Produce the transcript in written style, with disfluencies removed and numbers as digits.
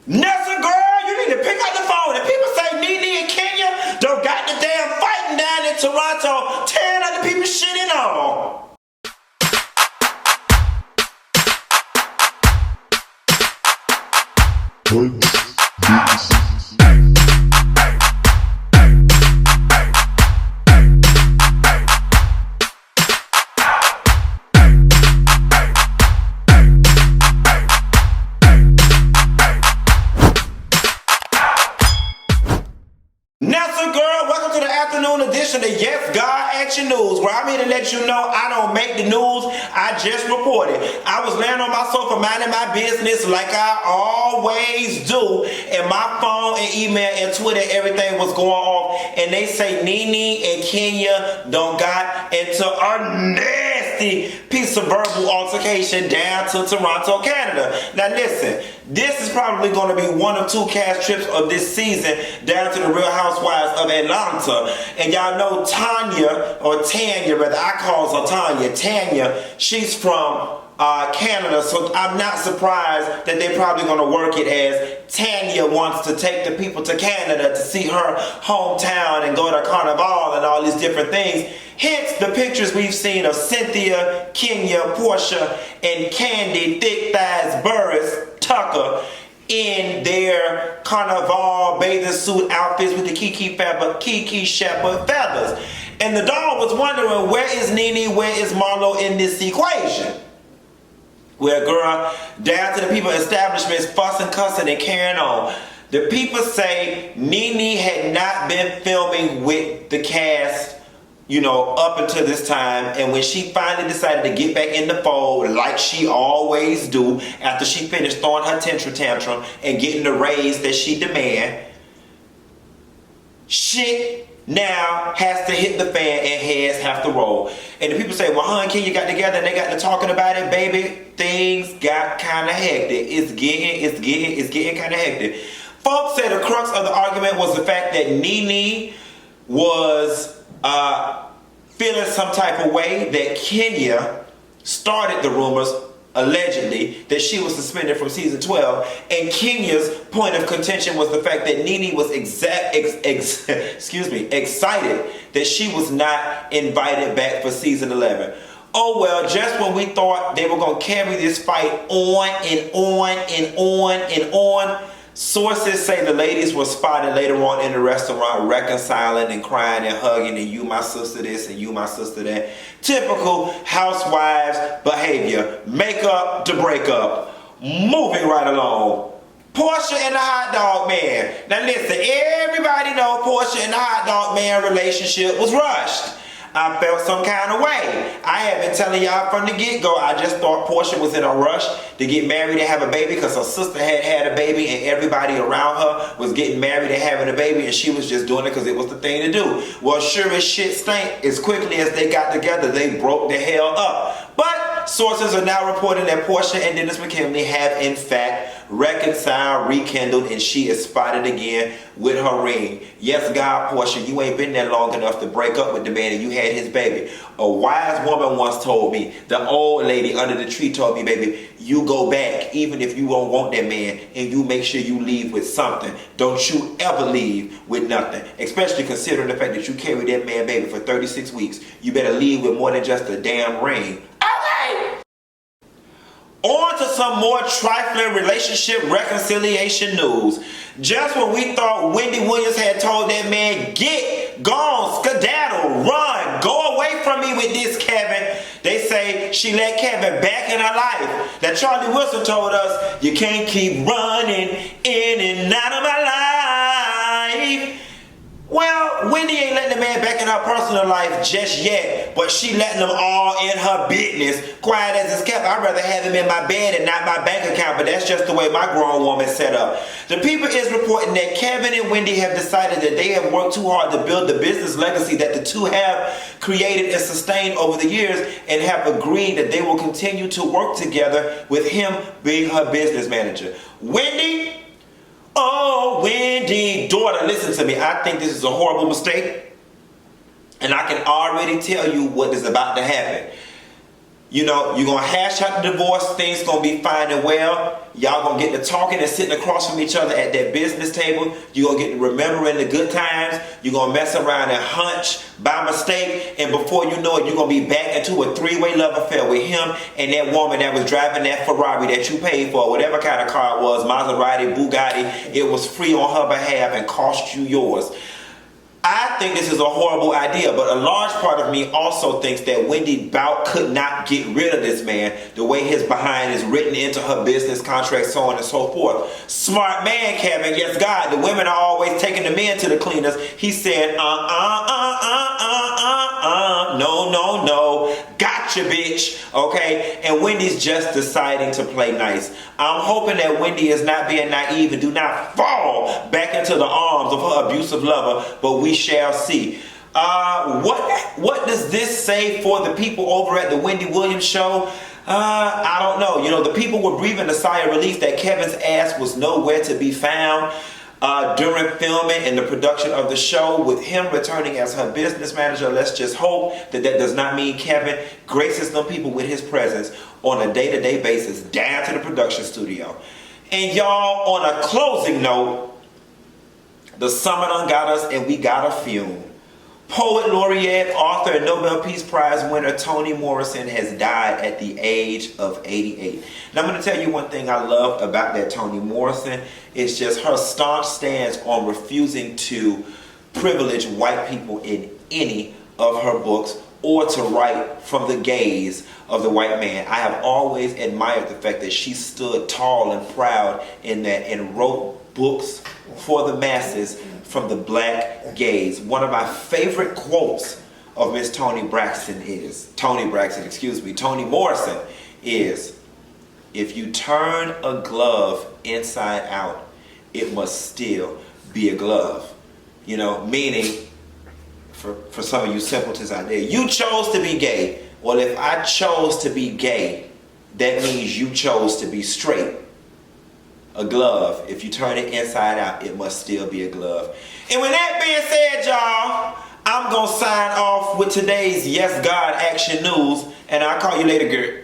Nelson, girl, you need to pick up the phone. And people say Nene and Kenya don't got the damn fighting down in Toronto, tearing other people's shit in all. Nelson, girl, welcome to the afternoon edition of Yes God Action News, where I'm here to let you know I don't make the news, I just report it. I was laying on my sofa minding my business like I always do, and my phone and email and Twitter, everything was going off, and they say Nene and Kenya don't got into a nasty piece of verbal altercation down to Toronto, Canada. Now listen, this is probably going to be one of two cast trips of this season down to the Real Housewives of Atlanta. And y'all know Tanya, or Tanya rather, I call her Tanya. Tanya, she's from Canada, so I'm not surprised that they're probably going to work it as Tanya wants to take the people to Canada to see her hometown and go to Carnival and all these different things. Hence the pictures we've seen of Cynthia, Kenya, Porsha, and Candy Thick Thighs Burris Tucker in their Carnival bathing suit outfits with the Kiki Shepherd feathers. And the dog was wondering, where is Nene, where is Marlo in this equation? Well, girl, down to the people establishments fussing, cussing, and carrying on. The people say Nene had not been filming with the cast, up until this time, and when she finally decided to get back in the fold like she always do after she finished throwing her tantrum and getting the raise that she demand, shit now has to hit the fan and heads have to roll. And the people say, well, her and Kenya got together and they got to talking about it, baby. Things got kind of hectic. It's getting kind of hectic. Folks say the crux of the argument was the fact that Nene was feeling some type of way that Kenya started the rumors, allegedly, that she was suspended from season 12, and Kenya's point of contention was the fact that Nene was excited that she was not invited back for season 11. Oh well, just when we thought they were going to carry this fight on and on and on and on, sources say the ladies were spotted later on in the restaurant reconciling and crying and hugging and you my sister this and you my sister that. Typical housewives behavior. Make up to break up. Moving right along. Porsha and the hot dog man. Now listen, everybody know Porsha and the hot dog man relationship was rushed. I felt some kind of way. I have been telling y'all from the get-go, I just thought Porsha was in a rush to get married and have a baby because her sister had a baby and everybody around her was getting married and having a baby, and she was just doing it because it was the thing to do. Well, sure as shit stank, as quickly as they got together, they broke the hell up. But sources are now reporting that Porsha and Dennis McKinley have in fact reconciled, rekindled, and she is spotted again with her ring. Yes, God, Porsha, you ain't been there long enough to break up with the man and you had his baby. A wise woman once told me, the old lady under the tree told me, baby, you go back even if you don't want that man, and you make sure you leave with something. Don't you ever leave with nothing, especially considering the fact that you carried that man baby for 36 weeks. You better leave with more than just a damn ring. On to some more trifling relationship reconciliation news. Just when we thought Wendy Williams had told that man, get gone, skedaddle, run, go away from me with this Kevin, they say she let Kevin back in her life. That Charlie Wilson told us, you can't keep running in and out of my life. Well, Wendy ain't letting the man back in her personal life just yet, but she letting them all in her business. Quiet as it's kept, I'd rather have him in my bed and not my bank account, but that's just the way my grown woman's set up. The People is reporting that Kevin and Wendy have decided that they have worked too hard to build the business legacy that the two have created and sustained over the years, and have agreed that they will continue to work together with him being her business manager. Wendy? Oh, Wendy, daughter, listen to me. I think this is a horrible mistake. And I can already tell you what is about to happen. You know, you're going to hash out the divorce. Things going to be fine and well. Y'all going to get to talking and sitting across from each other at that business table. You're going to get to remembering the good times. You're going to mess around and hunch by mistake. And before you know it, you're going to be back into a three-way love affair with him and that woman that was driving that Ferrari that you paid for, whatever kind of car it was, Maserati, Bugatti. It was free on her behalf and cost you yours. I think this is a horrible idea, but a large part of me also thinks that Wendy Bout could not get rid of this man the way his behind is written into her business contract, so on and so forth. Smart man, Kevin. Yes, God, the women are always taking the men to the cleaners. He said, no. Gotcha, bitch. Okay? And Wendy's just deciding to play nice. I'm hoping that Wendy is not being naive and do not fall back into the arms of her abusive lover, but we shall see. What does this say for the people over at the Wendy Williams show? I don't know. You know, the people were breathing a sigh of relief that Kevin's ass was nowhere to be found during filming and the production of the show. With him returning as her business manager, let's just hope that does not mean Kevin graces them people with his presence on a day-to-day basis down to the production studio. And y'all, on a closing note, the summer done got us and we got a fume. Poet laureate, author, and Nobel Peace Prize winner Toni Morrison has died at the age of 88. Now I'm going to tell you one thing I loved about that Toni Morrison. It's just her staunch stance on refusing to privilege white people in any of her books or to write from the gaze of the white man. I have always admired the fact that she stood tall and proud in that and wrote books for the masses from the black gaze. One of my favorite quotes of Miss Toni Morrison is, if you turn a glove inside out, it must still be a glove. You know, meaning, for some of you simpletons out there, you chose to be gay. Well, if I chose to be gay, that means you chose to be straight. A glove, if you turn it inside out, it must still be a glove. And with that being said, y'all, I'm going to sign off with today's Yes God Action News, and I'll call you later, girl.